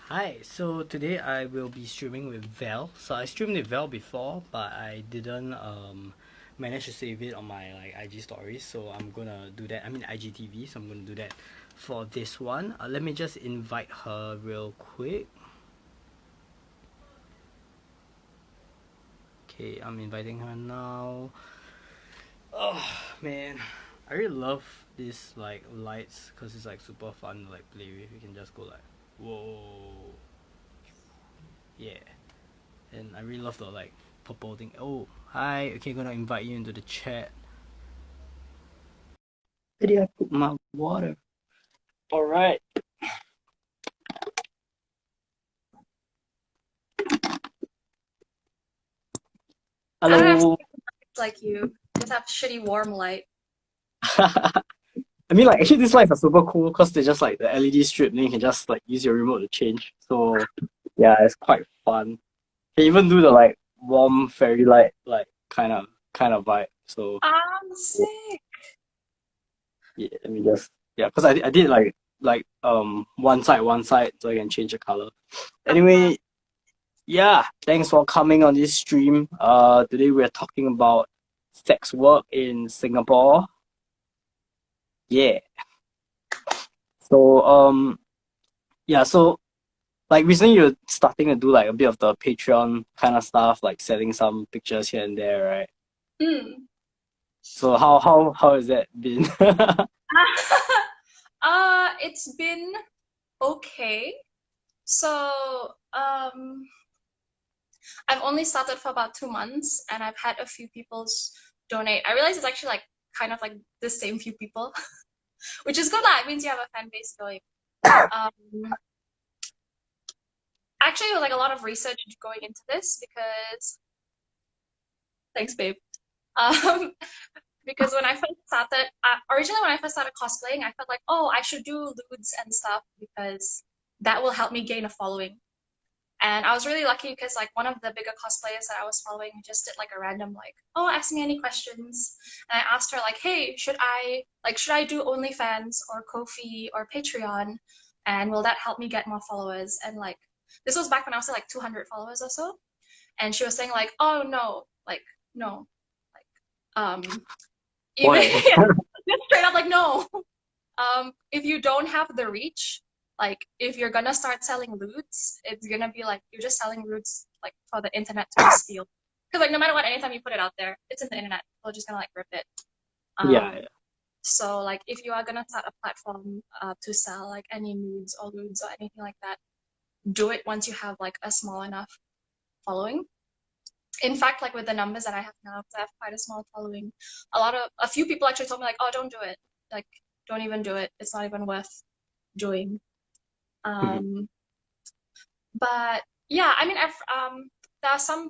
Hi, so today I will be streaming with Val. So I streamed with Val before, but I didn't manage to save it on my IG stories. So I'm gonna do that. I mean IGTV. So I'm gonna do that for this one. Let me just invite her real quick. Okay, I'm inviting her now. Oh man, I really love this lights because it's like super fun to like play with. You can just go like whoa, yeah. And I really love the like purple thing. Oh, hi. Okay, gonna invite you into the chat. Where did I put my water? All right. I don't have Hello. lights like you. Just have shitty warm light. I mean, like actually, these lights are super cool because they're just like the LED strip. Then you can just like use your remote to change. So yeah, it's quite fun. You can even do the like warm fairy light like kind of vibe. So I'm sick. yeah, let me just because I did like one side so I can change the color. Uh-huh. Anyway, yeah, thanks for coming on this stream. Today we're talking about sex work in Singapore. Yeah. So yeah, so like recently you're starting to do like a bit of the Patreon kind of stuff, like selling some pictures here and there, right? Mm. So how has that been? It's been okay. So, I've only started for about 2 months, and I've had a few people donate. I realize it's actually like kind of like the same few people, which is good. Lah. It means you have a fan base going. Um, Actually, it was like a lot of research going into this because thanks, babe. Um, because when I first started, originally when I first started cosplaying, I felt like, oh, I should do lewds and stuff because that will help me gain a following. And I was really lucky because like one of the bigger cosplayers that I was following just did like a random like, oh, ask me any questions. And I asked her like, hey, should I do OnlyFans or Ko-fi or Patreon? And will that help me get more followers? And like this was back when I was at like 200 followers or so. And she was saying like, oh no, like no, um, even Why? just straight up like no. If you don't have the reach, like if you're gonna start selling lewds, it's gonna be like you're just selling lewds like for the internet to just steal. Because like no matter what, anytime you put it out there, it's in the internet. People are just gonna like rip it. Yeah, Um, so like if you are gonna start a platform to sell like any nudes or lewds or anything like that, do it once you have like a small enough following. In fact, like with the numbers that I have now, because I have quite a small following, a few people actually told me like, oh, don't do it. Like, don't even do it. It's not even worth doing. yeah. Um, but yeah, I mean,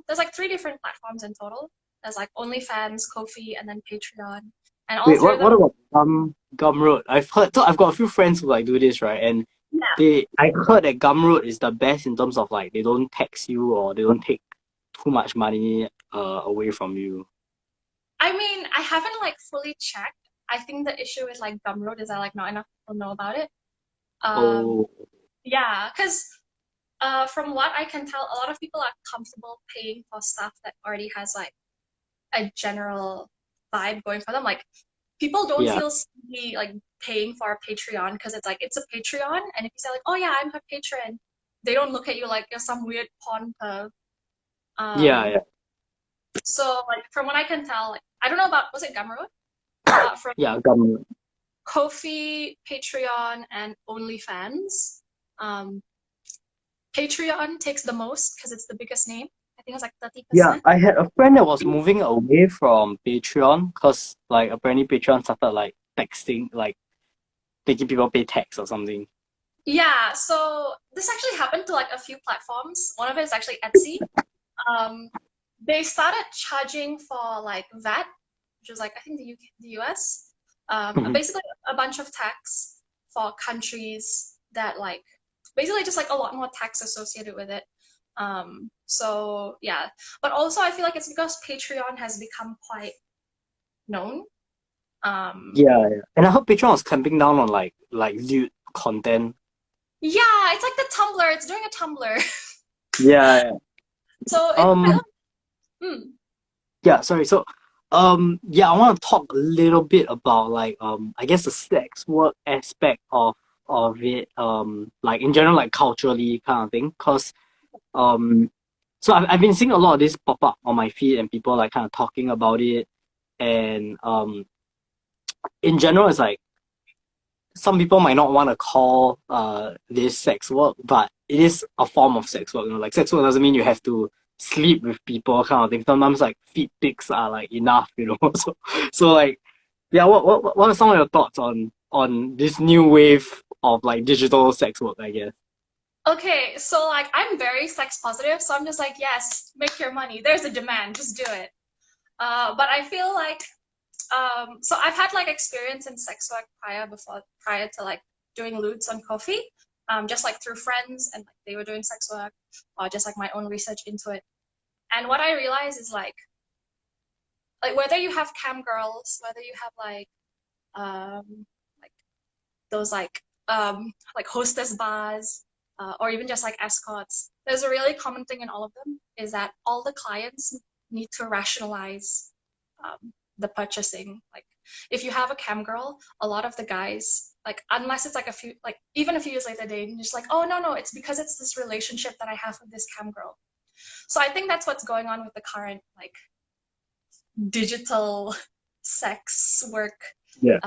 there's like three different platforms in total. There's like OnlyFans, Ko-fi, and then Patreon, and all Wait, three what of them. what about Gumroad? I've heard so I've got a few friends who like do this, right? And Yeah, I heard that Gumroad is the best in terms of like they don't tax you or they don't take too much money away from you. I mean, I haven't like fully checked. I think the issue with like Gumroad is that like not enough people know about it. Um, Oh yeah, because from what I can tell, a lot of people are comfortable paying for stuff that already has like a general vibe going for them. Like people don't yeah. feel silly like paying for a Patreon because it's like it's a Patreon, and if you say like, "Oh yeah, I'm her patron," they don't look at you like you're some weird porn perv. Yeah, Um, yeah. so like from what I can tell, like I don't know about was it Gumroad? But from Yeah, Gumroad. Ko-fi, Patreon, and OnlyFans, um, Patreon takes the most because it's the biggest name. I think it's like thirty Yeah, percent. I had a friend that was moving away from Patreon because like apparently Patreon started like texting, like making people pay tax or something. Yeah, so this actually happened to like a few platforms. One of it is actually Etsy. Um, they started charging for like VAT, which was like I think the UK, the US. Basically a bunch of tax for countries that like basically just like a lot more tax associated with it. So yeah, but also I feel like it's because Patreon has become quite known. Um, Yeah, yeah. And I heard Patreon was clamping down on like lewd content. Yeah, it's like the Tumblr. It's doing a Tumblr. Yeah. So it Um. feels, mm, Yeah. Sorry. So, yeah, I want to talk a little bit about like I guess the sex work aspect of it. Like in general, like culturally kind of thing. Cause um, so I've been seeing a lot of this pop up on my feed and people like kind of talking about it. And in general, it's like some people might not want to call this sex work, but it is a form of sex work. You know, like sex work doesn't mean you have to sleep with people kind of thing. Sometimes like feet pics are like enough, you know. So like yeah, what are some of your thoughts on this new wave of like digital sex work, I guess? okay, so like I'm very sex positive, so I'm just like, yes, make your money. There's a demand, just do it. But I feel like so I've had like experience in sex work prior to like doing lewds on Coffee, just like through friends and like they were doing sex work or just like my own research into it. And what I realized is like whether you have cam girls, whether you have like those like hostess bars or even just like escorts, there's a really common thing in all of them is that all the clients need to rationalize the purchasing. Like if you have a cam girl, a lot of the guys like unless it's like a few like even a few years later they just like, oh no, it's because it's this relationship that I have with this cam girl. So I think that's what's going on with the current like digital sex work. Yeah.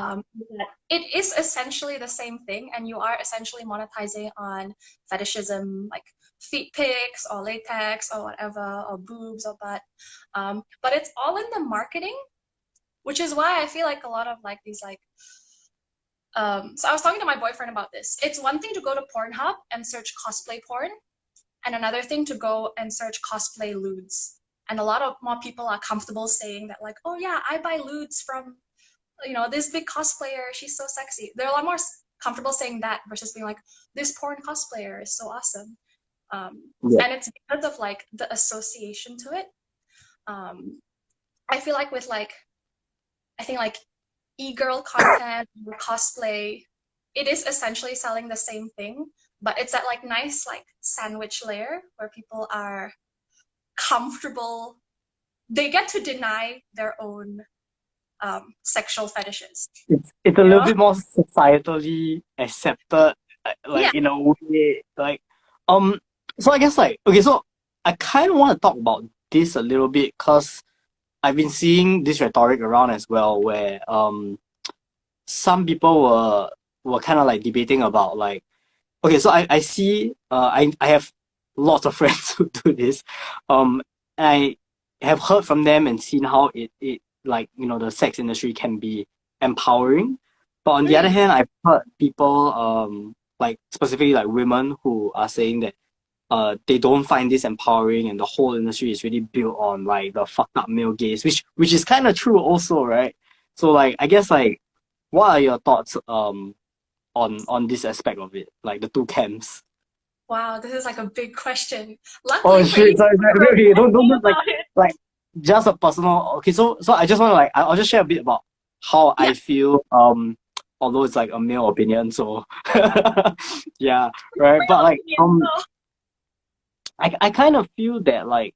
It is essentially the same thing, and you are essentially monetizing on fetishism, like feet pics or latex or whatever, or boobs or butt. But it's all in the marketing, which is why I feel like a lot of like these like so I was talking to my boyfriend about this. It's one thing to go to Pornhub and search cosplay porn, and another thing to go and search cosplay lewds. And a lot of more people are comfortable saying that, like, oh yeah, I buy lewds from, this big cosplayer. She's so sexy. They're a lot more comfortable saying that versus being like, this porn cosplayer is so awesome. Yeah. And it's because of like the association to it. Um, I feel like with like, I think like e-girl content, cosplay, it is essentially selling the same thing, but it's that like nice like sandwich layer where people are comfortable. They get to deny their own sexual fetishes, It's a you little know? bit more societally accepted, Yeah. like in a way, like um. So I guess like okay, so I kind of want to talk about this a little bit because I've been seeing this rhetoric around as well, where some people were kind of like debating about like okay, so I see I have lots of friends who do this, I have heard from them and seen how it like you know the sex industry can be empowering, but on the other Mm, hand, I've heard people like specifically like women who are saying that they don't find this empowering and the whole industry is really built on like the fucked up male gaze, which is kind of true also, right? So like I guess like what are your thoughts on this aspect of it, like the two camps? wow, this is like a big question. Oh Luckily for you, shit! Sorry, sorry. I wrote Okay, okay, don't essay do about it. like just a personal. Okay, so I just want to like I'll just share a bit about how Yeah, I feel. Although it's like a male opinion, so yeah, right. But real like opinion. So, I kind of feel that like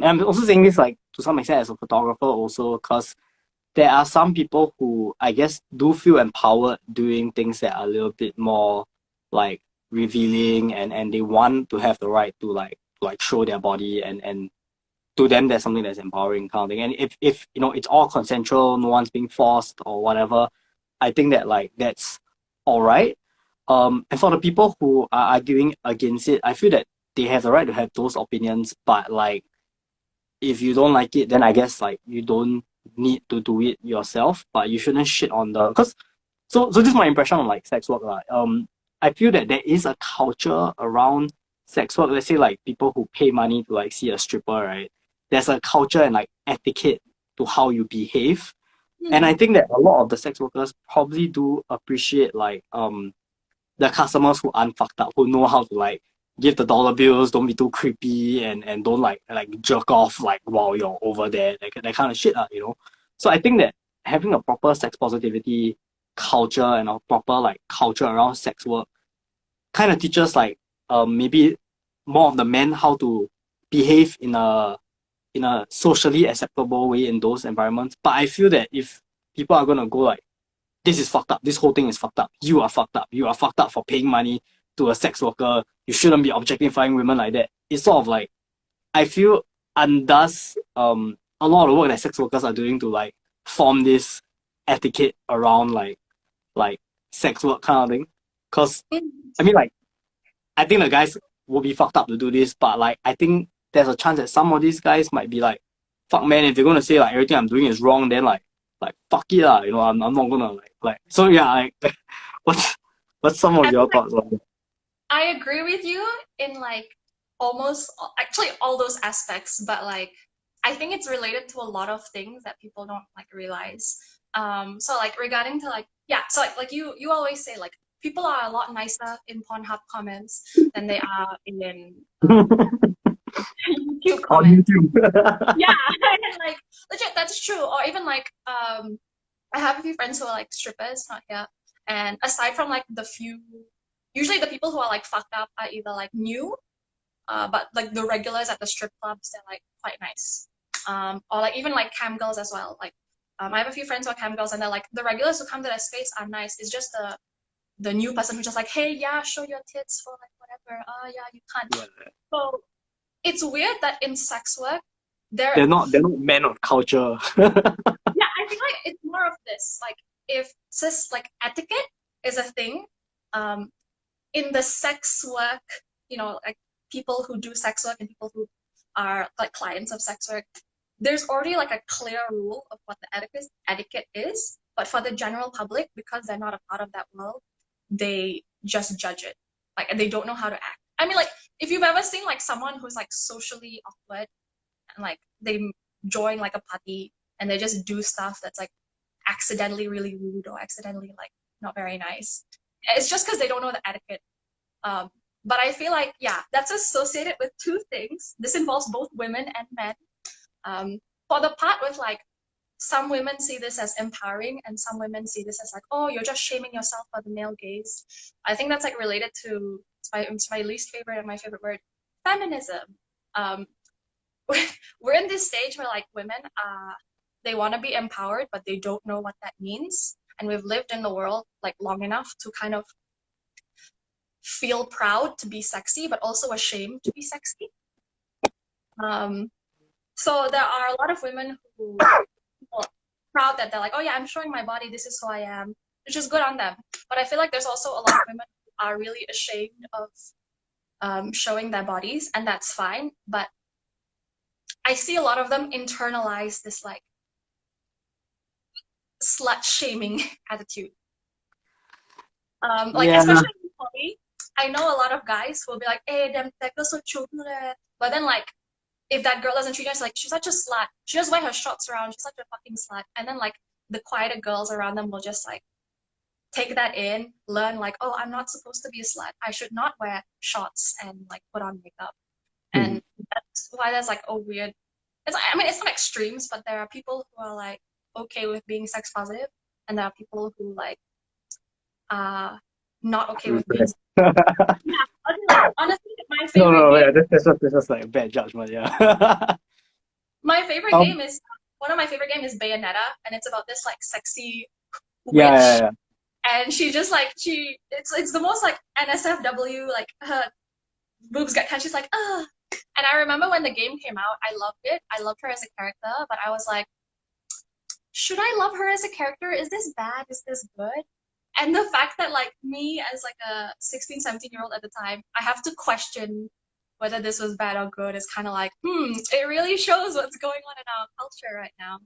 and I'm also saying this like to some extent as a photographer also, because there are some people who I guess do feel empowered doing things that are a little bit more like revealing and they want to have the right to like show their body and to them that's something that's empowering kind of thing. And if you know it's all consensual, no one's being forced or whatever, I think that like that's all right. And for the people who are arguing against it, I feel that they have the right to have those opinions, but like if you don't like it, then I guess like you don't need to do it yourself, but you shouldn't shit on the because so this is my impression on like sex work. Like I feel that there is a culture around sex work. Let's say like people who pay money to like see a stripper, right? There's a culture and like etiquette to how you behave. And I hmm, think that a lot of the sex workers probably do appreciate like the customers who aren't fucked up, who know how to like give the dollar bills, don't be too creepy and don't like jerk off like while you're over there, that kind of shit, you know. So I think that having a proper sex positivity culture and a proper like culture around sex work kind of teaches like maybe more of the men how to behave in a socially acceptable way in those environments. But I feel that if people are gonna go like, this is fucked up, this whole thing is fucked up, you are fucked up, you are fucked up for paying money to a sex worker, you shouldn't be objectifying women like that. It's sort of like, I feel undoes a lot of the work that sex workers are doing to like form this etiquette around like sex work kind of thing. Cause I mean like I think the guys will be fucked up to do this, but like I think there's a chance that some of these guys might be like, fuck man, if they're gonna say like everything I'm doing is wrong, then like fuck it lah, I'm not gonna like so yeah, like what's some of your thoughts on that? I agree with you in like almost actually all those aspects, but like I think it's related to a lot of things that people don't like realize. So like regarding to like yeah, so like you always say like people are a lot nicer in Pornhub comments than they are in YouTube On comments. YouTube. Yeah, like legit, that's true. Or even like I have a few friends who are like strippers, not here. And aside from like the few, usually the people who are like fucked up are either like new, but like the regulars at the strip clubs, they're like quite nice. Or like even like cam girls as well. Like I have a few friends who are cam girls, and they're like the regulars who come to their space are nice. It's just the new person who's just like, hey, yeah, show your tits for like whatever. Yeah, you can't. Yeah. So it's weird that in sex work, They're not men of culture. yeah, I think like it's more of this. Like if cis like etiquette is a thing, in the sex work, like people who do sex work and people who are like clients of sex work, there's already like a clear rule of what the etiquette is. But for the general public, because they're not a part of that world, they just judge it. Like and they don't know how to act. I mean, like if you've ever seen like someone who's like socially awkward and like they join like a party and they just do stuff that's like accidentally really rude or accidentally like not very nice. It's just because they don't know the etiquette. But I feel like yeah, that's associated with two things. This involves both women and men. For the part with like some women see this as empowering and some women see this as like, oh, you're just shaming yourself for the male gaze. I think that's like related to it's my least favorite and my favorite word, feminism. We're in this stage where like women they want to be empowered but they don't know what that means, and we've lived in the world like long enough to kind of feel proud to be sexy but also ashamed to be sexy. So there are a lot of women who are proud that they're like, oh yeah, I'm showing my body, this is who I am, which is good on them. But I feel like there's also a lot of women who are really ashamed of showing their bodies, and that's fine. But I see a lot of them internalize this like slut shaming attitude. Like Yeah. especially in poly, I know a lot of guys who will be like, hey, that girl's so cute. But then like if that girl doesn't treat her, it's like she's such a slut. She just wear her shorts around, she's such a fucking slut. And then like the quieter girls around them will just like take that in, learn like, oh, I'm not supposed to be a slut. I should not wear shorts and like put on makeup. And that's why there's like a weird I mean, it's not extremes, but there are people who are like okay with being sex positive, and there are people who like are not okay with being. Yeah, honestly, my favorite No, yeah, game. that's just like bad judgment, yeah. My favorite Um, game is one of my favorite games is Bayonetta, and it's about this like sexy witch, yeah. and she just like it's the most like NSFW, like her boobs get cut. She's like, ugh. And I remember when the game came out, I loved it. I loved her as a character, but I was like, should I love her as a character? Is this bad? Is this good? And the fact that like me as like a 16, 17-year-old at the time, I have to question whether this was bad or good is kind of like, it really shows what's going on in our culture right now.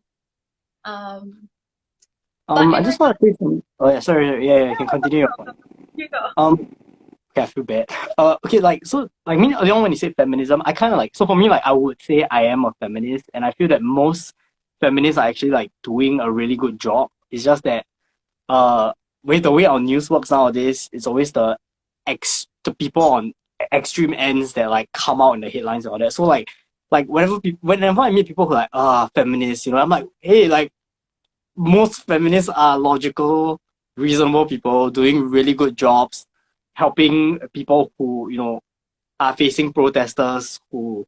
But I just want to say some. Oh yeah, sorry. Yeah, you can continue your point. You go. Okay, I feel bad. Okay, like so, like me earlier on when you say feminism, I kind of like so for me like I would say I am a feminist, and I feel that most feminists are actually like doing a really good job. It's just that with the way our news works nowadays, it's always the people on extreme ends that like come out in the headlines and all that. So like whenever I meet people who are like feminists, I'm like, hey, like most feminists are logical, reasonable people doing really good jobs, helping people who, are facing protesters who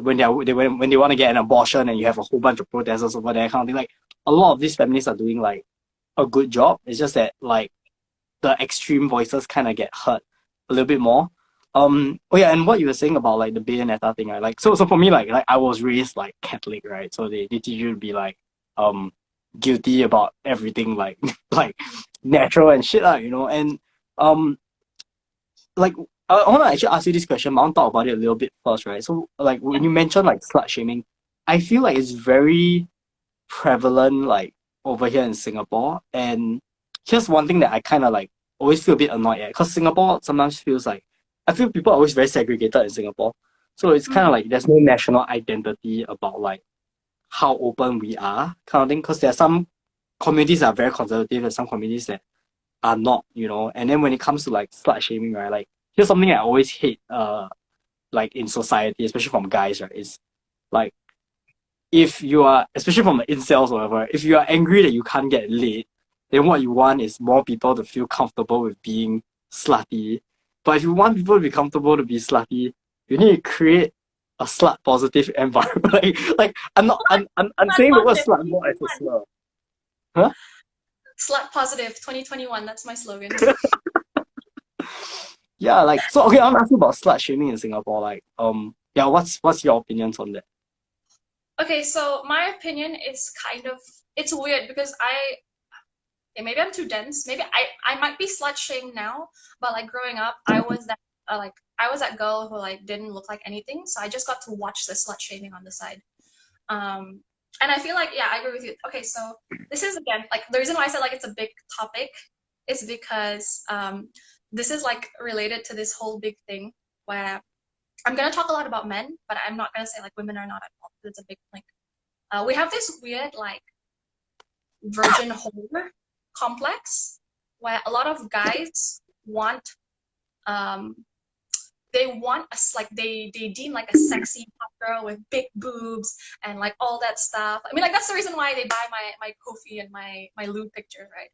when when they want to get an abortion and you have a whole bunch of protesters over there kind of thing. Like a lot of these feminists are doing like a good job. It's just that like the extreme voices kind of get heard a little bit more. Oh yeah, and what you were saying about like the Bayonetta thing, right? Like so for me like I was raised like Catholic, right? So they teach you to be like guilty about everything like like natural and shit, and um like I want to actually ask you this question, but I want to talk about it a little bit first, right? So like when you mentioned like slut shaming, I feel like it's very prevalent like over here in Singapore. And here's one thing that I kind of like always feel a bit annoyed at, because Singapore sometimes feels like I feel people are always very segregated in Singapore. So it's kind of like there's no national identity about like how open we are kind of thing. Because there are some communities that are very conservative and some communities that are not, And then when it comes to like slut shaming, right? Like here's something I always hate like in society, especially from guys, right? Is like if you are, especially from the incels or whatever, if you are angry that you can't get laid, then what you want is more people to feel comfortable with being slutty. But if you want people to be comfortable to be slutty, you need to create a slut positive environment. like I'm not I'm saying the word slut more as a slur. Huh? Slut positive 2021. That's my slogan. Yeah, like so okay, I'm asking about slut shaming in Singapore. Like yeah, what's your opinions on that? Okay, so my opinion is it's weird because maybe I'm too dense. Maybe I might be slut shamed now, but like growing up, I was that girl who like didn't look like anything, so I just got to watch the slut shaming on the side. And I feel like yeah, I agree with you. Okay, so this is again like the reason why I said like it's a big topic is because this is like related to this whole big thing where I'm gonna talk a lot about men, but I'm not gonna say like women are not at fault. It's a big like we have this weird like virgin whore complex where a lot of guys want they want us like they deem like a sexy hot girl with big boobs and like all that stuff. I mean like that's the reason why they buy my Kofi and my lewd picture, right?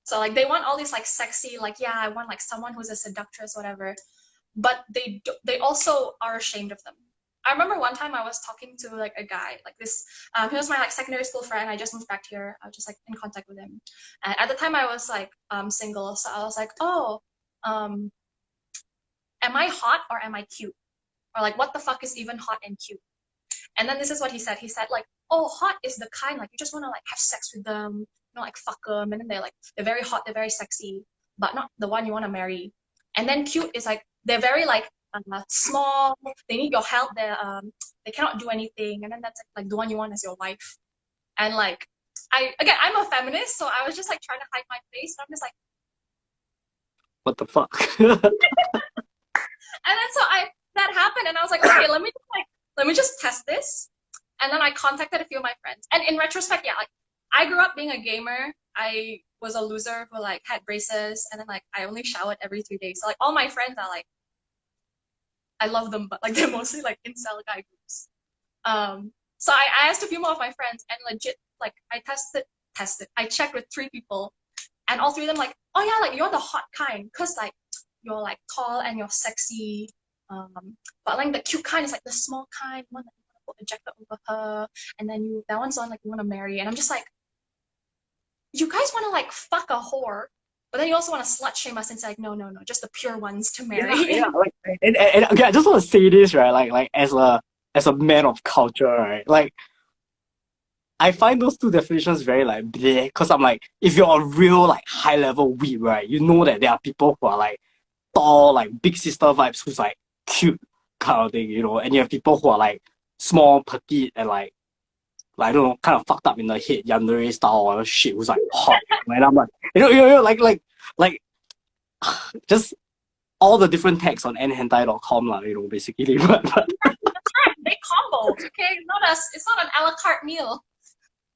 So like they want all these like sexy like yeah I want like someone who's a seductress whatever, but they also are ashamed of them. I remember one time I was talking to like a guy like this. He was my like secondary school friend. I just moved back here. I was just like in contact with him, and at the time I was like single. So I was like, oh, am I hot or am I cute? Or like what the fuck is even hot and cute? And then this is what he said. He said like, oh, hot is the kind like you just want to like have sex with them, like fuck them, and then they're very hot, they're very sexy, but not the one you want to marry. And then cute is like they're very like small, they need your help, they cannot do anything, and then that's like the one you want as your wife. And like I'm a feminist, so I was just like trying to hide my face, and I'm just like, what the fuck? And then so that happened, and I was like, okay, let me just test this. And then I contacted a few of my friends, and in retrospect, yeah, like I grew up being a gamer. I was a loser who like had braces, and then like I only showered every 3 days. So like all my friends are like, I love them, but like they're mostly like incel guy groups. So I asked a few more of my friends, and legit like I tested. I checked with 3 people, and all 3 of them like, oh yeah, like you're the hot kind, cause like you're like tall and you're sexy. But like the cute kind is like the small kind, one that you want to put a jacket over her, and then that one's the one like you want to marry. And I'm just like, you guys want to like fuck a whore, but then you also want to slut shame us and say like, no, just the pure ones to marry. Yeah, like and okay, I just want to say this, right? Like as a man of culture, right? Like I find those 2 definitions very like bleh, because I'm like, if you're a real like high level weeb, right, you know that there are people who are like tall, like big sister vibes, who's like cute kind of thing, and you have people who are like small, petite, and like I don't know, kind of fucked up in the head, yandere style or shit, who's like hot. And I'm like, like just all the different tags on nhentai.com lah, basically. But They combo, okay? It's not an a la carte meal.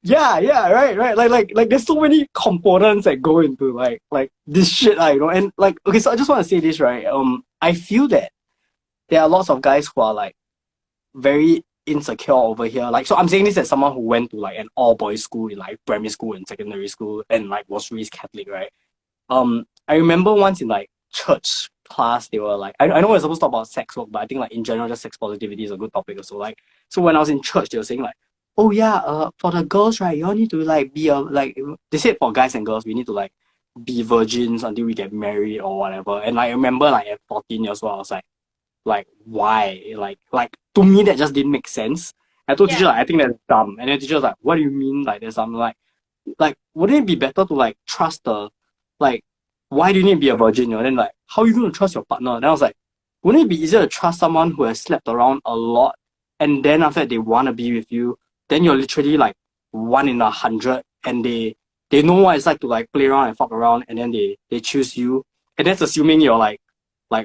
Yeah, right. Like there's so many components that go into like this shit, and like okay, so I just want to say this, right? I feel that there are lots of guys who are like very insecure over here. Like, so I'm saying this as someone who went to like an all boys school in like primary school and secondary school and like was raised Catholic, right? I remember once in like church class, they were like, I know we're supposed to talk about sex work, but I think like in general, just sex positivity is a good topic also. Like, so when I was in church, they were saying like, oh yeah, for the girls, right, you all need to like be a like they said for guys and girls, we need to like be virgins until we get married or whatever. And like, I remember like at 14 years old, I was like why? Like to me that just didn't make sense. I told teacher Yeah. like, I think that's dumb. And then teacher was like, what do you mean like there's something like wouldn't it be better to like trust the like why do you need to be a virgin? You know? Then like how are you gonna trust your partner? Then I was like, wouldn't it be easier to trust someone who has slept around a lot and then after that they wanna be with you? Then you're literally like 1 in 100 and they know what it's like to like play around and fuck around and then they choose you. And that's assuming you're like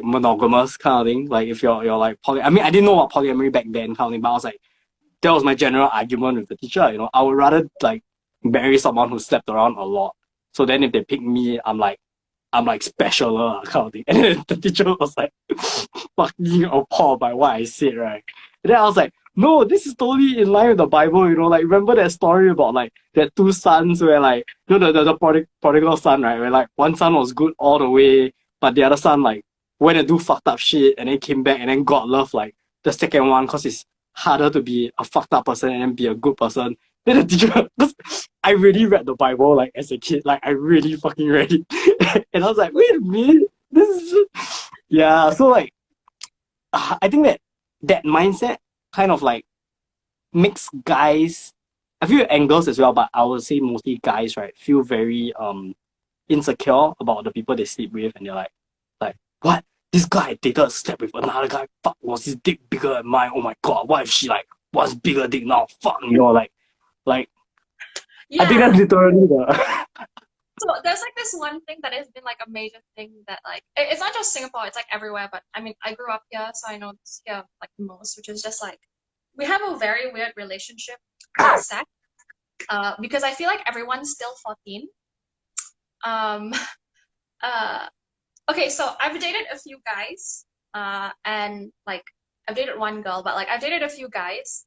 monogamous kind of thing. Like if you're like I mean I didn't know about polyamory back then kind of thing, but I was like that was my general argument with the teacher. You know, I would rather like marry someone who slept around a lot. So then if they pick me, I'm like special kind of thing. And then the teacher was like fucking appalled by what I said, right? And then I was like, no, this is totally in line with the Bible, you know, like remember that story about like that two sons where like you know the prodigal son, right? Where like one son was good all the way, but the other son like went and do fucked up shit and then came back and then God loved like the second one because it's harder to be a fucked up person and then be a good person. Then the teacher, because I really read the Bible like as a kid, like I really fucking read it, and I was like, wait a minute, this is yeah. So like, I think that mindset kind of like makes guys, I feel angles as well, but I would say mostly guys, right, feel very insecure about the people they sleep with, and they're like what? This guy dated slept with another guy. Fuck, was his dick bigger than mine? Oh my god, what if she like wants bigger dick now? Fuck, you know, like I think Yeah. that's literally the So there's like this one thing that has been like a major thing that like it's not just Singapore, it's like everywhere. But I mean, I grew up here, so I know this here like the most, which is just like we have a very weird relationship with sex. Because I feel like everyone's still 14. Um, uh, okay, so I've dated a few guys, and like I've dated one girl, but like I've dated a few guys.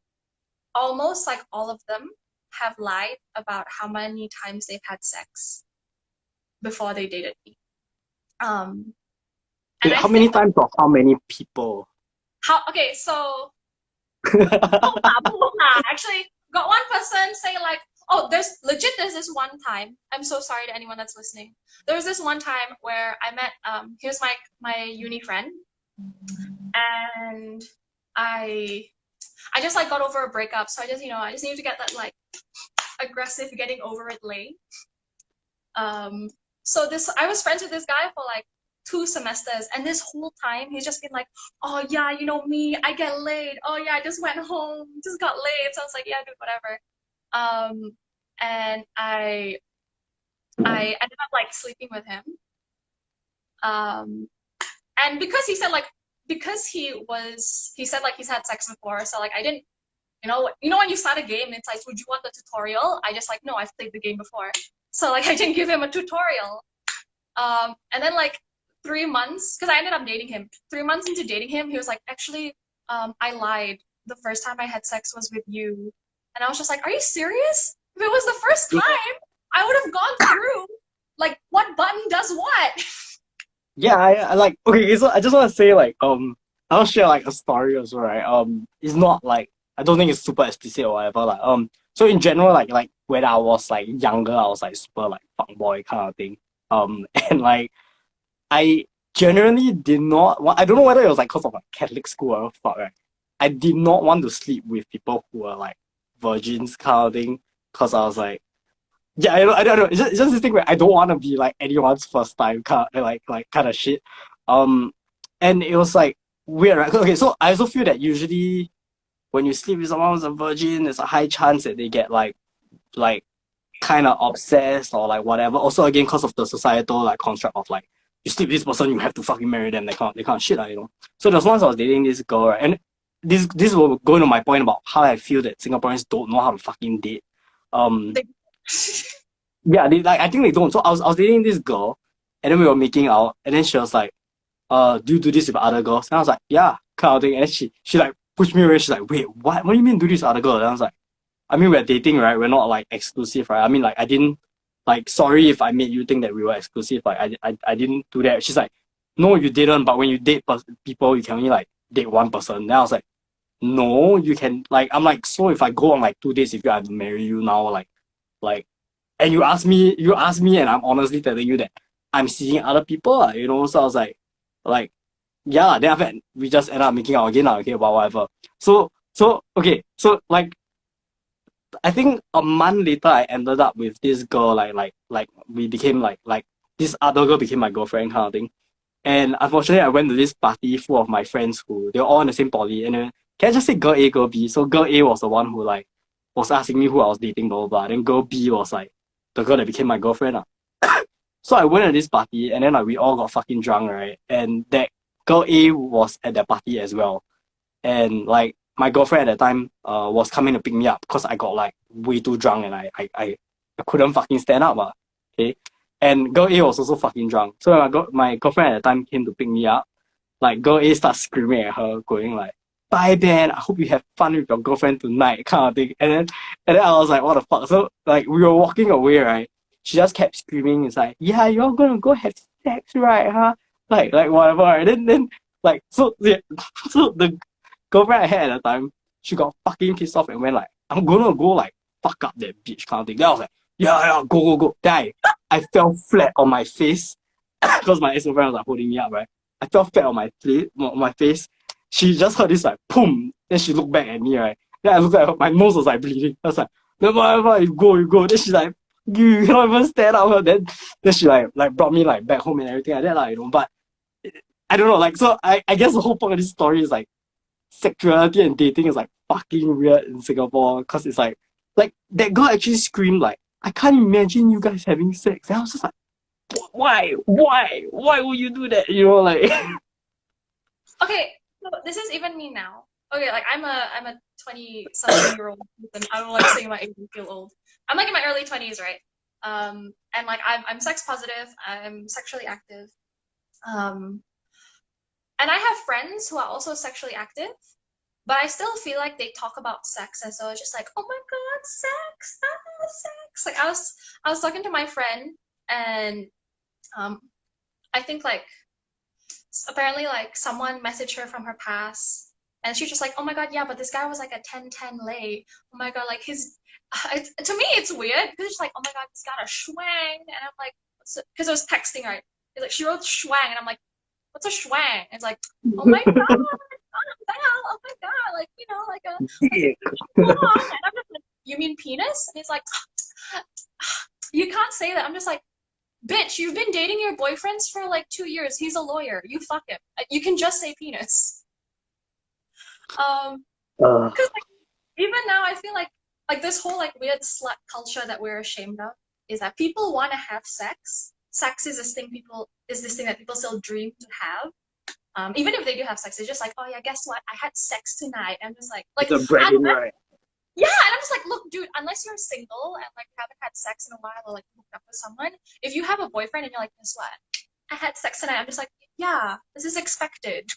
Almost like all of them have lied about how many times they've had sex before they dated me. Um, and wait, I how many think times or how many people? how okay, so actually got one person say like, oh, there's this one time. I'm so sorry to anyone that's listening. There was this one time where I met here's my uni friend, and I just like got over a breakup, so I just need to get that like aggressive getting over it late. So this I was friends with this guy for like 2 semesters, and this whole time he's just been like, oh yeah, you know me, I get laid. Oh yeah, I just went home, just got laid. So I was like, yeah, dude, whatever. And I ended up like sleeping with him. And because he said like he's had sex before, so like I didn't when you start a game and it's like, would you want the tutorial? I just like, no, I've played the game before. So like I didn't give him a tutorial. And then like 3 months, because I ended up dating him. 3 months into dating him, he was like, actually, I lied. The first time I had sex was with you. And I was just like, are you serious? If it was the first time, I would have gone through like what button does what. Yeah, I like okay, so I just wanna say like I'll share like a story also, right? It's not like I don't think it's super explicit or whatever. Like so in general like when I was like younger, I was like super like fuckboy kind of thing. And like I generally did not want, I don't know whether it was like because of like Catholic school or fuck, right? I did not want to sleep with people who were like virgins kind of thing. Cause I was like yeah, I don't know. It's just this thing where I don't want to be like anyone's first time kind like kind of shit. And it was like weird, right? Okay, so I also feel that usually when you sleep with someone who's a virgin, there's a high chance that they get like kind of obsessed or like whatever. Also, again, because of the societal like construct of like you sleep with this person, you have to fucking marry them. They can't shit, you know. So there's once I was dating this girl, right? And this will go into my point about how I feel that Singaporeans don't know how to fucking date. Um, yeah, I think they don't. So I was dating this girl, and then we were making out, and then she was like, do you do this with other girls? And I was like, yeah, kind of thing. And then she like pushed me away. She's like, wait, what? What do you mean do this with other girls? And I was like, I mean we're dating, right? We're not like exclusive, right? I mean like I didn't like, sorry if I made you think that we were exclusive. Like, I didn't do that. She's like, no, you didn't. But when you date people, you can only like date one person. Then I was like, no, you can like. I'm like, so if I go on like 2 days with you, I have to marry you now, like, and you ask me, and I'm honestly telling you that I'm seeing other people, you know. So I was like, yeah. Then after that, we just end up making out again, okay, well, whatever. So okay, so like I think a month later, I ended up with this girl. Like we became like this other girl became my girlfriend kind of thing. And unfortunately, I went to this party full of my friends who they were all in the same poly. And then can I just say girl A, girl B? So girl A was the one who like was asking me who I was dating, blah blah blah. Then girl B was like the girl that became my girlfriend. So I went to this party, and then like we all got fucking drunk, right? And that girl A was at that party as well. And like my girlfriend at that time was coming to pick me up because I got like way too drunk and I couldn't fucking stand up. Okay. And girl A was also fucking drunk. So when my girlfriend at the time came to pick me up, like girl A starts screaming at her, going like, bye Ben, I hope you have fun with your girlfriend tonight, kind of thing. And then I was like, what the fuck? So like we were walking away, right? She just kept screaming. It's like, yeah, you're gonna go have sex, right? Huh? Like whatever. Right? Then like so yeah, so the girlfriend I had at the time, she got fucking pissed off and went like, I'm gonna go like fuck up that bitch kind of thing. Then I was like, yeah, go. Then I fell flat on my face because my ex-girlfriend was like holding me up, right? I fell flat on my face. She just heard this like boom. Then she looked back at me, right? Then I looked at her, my nose was like bleeding. I was like, never mind, you go. Then she's like, you cannot even stand up. Then she like brought me like back home and everything like that, like, you know. But I don't know, like so I guess the whole point of this story is like sexuality and dating is like fucking weird in Singapore because it's like that girl actually screamed like, I can't imagine you guys having sex. And I was just like, why would you do that? You know, like Okay, so this is even me now. Okay, like I'm a 20-something-year-old person. I don't like saying my age and feel old. I'm like in my early 20s, right? And like I'm sex positive. I'm sexually active. Um, and I have friends who are also sexually active, but I still feel like they talk about sex as though it's just like, oh my God, sex, sex. Like I was talking to my friend, and um, I think like apparently like someone messaged her from her past, and she's just like, oh my God, yeah, but this guy was like a 10-10 lay. Oh my God, like to me it's weird because it's like, oh my God, he's got a schwang, and I'm like, because I was texting, right? It's like she wrote schwang, and I'm like, what's a schwang? And it's like, oh my God, oh my God, like like a schlong. And I'm just like, you mean penis? And he's like, you can't say that. I'm just like, bitch, you've been dating your boyfriends for like 2 years. He's a lawyer. You fuck him. You can just say penis. uh, Because like even now, I feel like this whole like weird slut culture that we're ashamed of is that people want to have sex. Sex is this thing that people still dream to have. Even if they do have sex, it's just like, oh yeah, guess what? I had sex tonight. I'm just like it's a bragging unless, right. yeah, and I'm just like, look, dude, unless you're single and like haven't had sex in a while or like hooked up with someone, if you have a boyfriend and you're like, guess what? I had sex tonight. I'm just like, yeah, this is expected.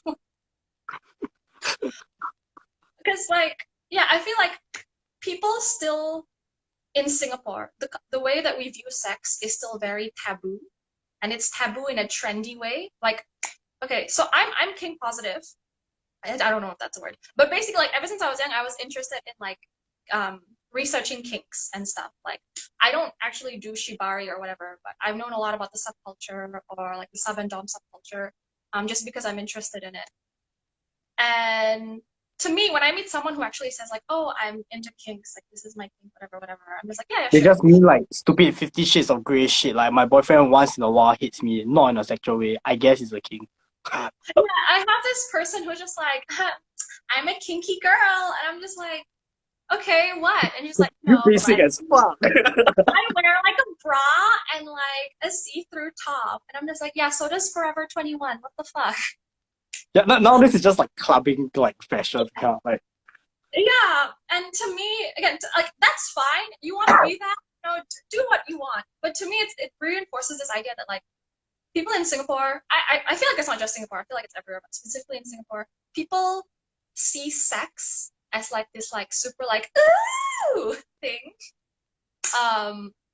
Because like, yeah, I feel like people still in Singapore, the way that we view sex is still very taboo, and it's taboo in a trendy way. Like, okay, so I'm kink positive. I don't know if that's a word, but basically, like ever since I was young, I was interested in like researching kinks and stuff. Like, I don't actually do shibari or whatever, but I've known a lot about the subculture or like the sub and dom subculture, just because I'm interested in it. And to me, when I meet someone who actually says like, "Oh, I'm into kinks, like this is my kink, whatever," I'm just like, "Yeah, yeah, They sure." just mean like stupid 50 Shades of Grey shit. Like my boyfriend once in a while hits me, not in a sexual way. I guess he's a king. Yeah, I have this person who's just like, "I'm a kinky girl," and I'm just like, "Okay, what?" And he's like, You "No, basic as fuck. I wear like a bra and like a see-through top," and I'm just like, "Yeah, so does Forever 21. What the fuck?" Yeah, now this is just like clubbing like fashion kind of like Yeah, and to me, again, like that's fine. You want to be that, do what you want. But to me, it reinforces this idea that like people in Singapore, I feel like it's not just Singapore. I feel like it's everywhere, but specifically in Singapore, people see sex as like this like super like ooh thing.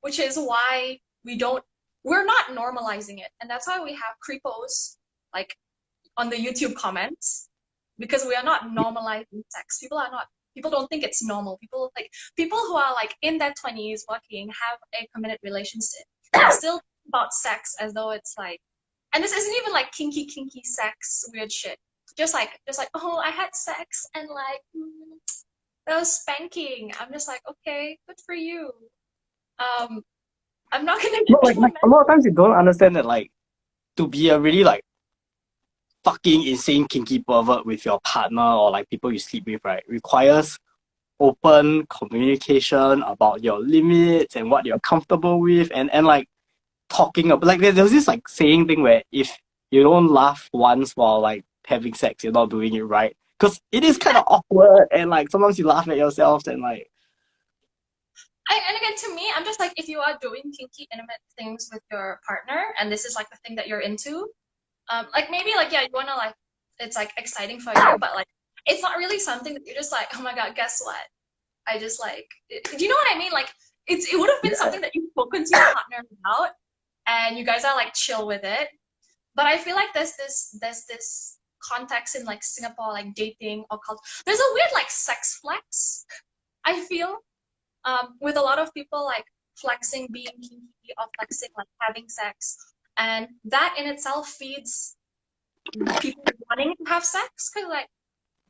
which is why we're not normalizing it. And that's why we have creepos like on the YouTube comments, because we are not normalizing sex. People don't think it's normal. People who are like in their 20s working, have a committed relationship, still think about sex as though it's like, and this isn't even like kinky sex weird shit. Just like, oh, I had sex and like that was spanking. I'm just like, okay, good for you. Um, I'm not gonna No, get like a lot of times you don't understand that like to be a really like fucking insane kinky pervert with your partner or like people you sleep with, right, requires open communication about your limits and what you're comfortable with, and like talking about like there's this like saying thing where if you don't laugh once while like having sex, you're not doing it right. Because it is kind of awkward and like sometimes you laugh at yourself and like and again, to me, I'm just like, if you are doing kinky, intimate things with your partner, and this is like the thing that you're into, like maybe like yeah, you wanna like, it's like exciting for you, but like it's not really something that you're just like, oh my god, guess what? I just like, do you know what I mean? Like it would have been yeah. something that you've spoken to your partner about, and you guys are like chill with it. But I feel like there's this context in like Singapore, like dating or culture. There's a weird like sex flex. I feel with a lot of people like flexing being kinky or flexing like having sex, and that in itself feeds people wanting to have sex, because like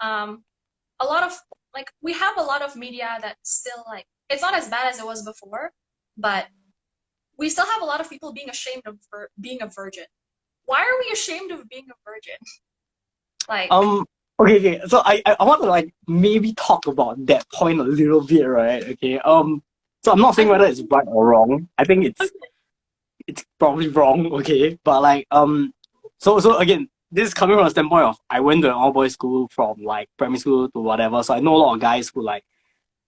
a lot of like we have a lot of media that still like, it's not as bad as it was before, but we still have a lot of people being ashamed of being a virgin. Why are we ashamed of being a virgin? Like, okay, so I want to like maybe talk about that point a little bit, right? Okay. So I'm not saying I whether it's right or wrong. I think it's probably wrong, okay? But like so again, this is coming from a standpoint of I went to an all boys school from like primary school to whatever, so I know a lot of guys who like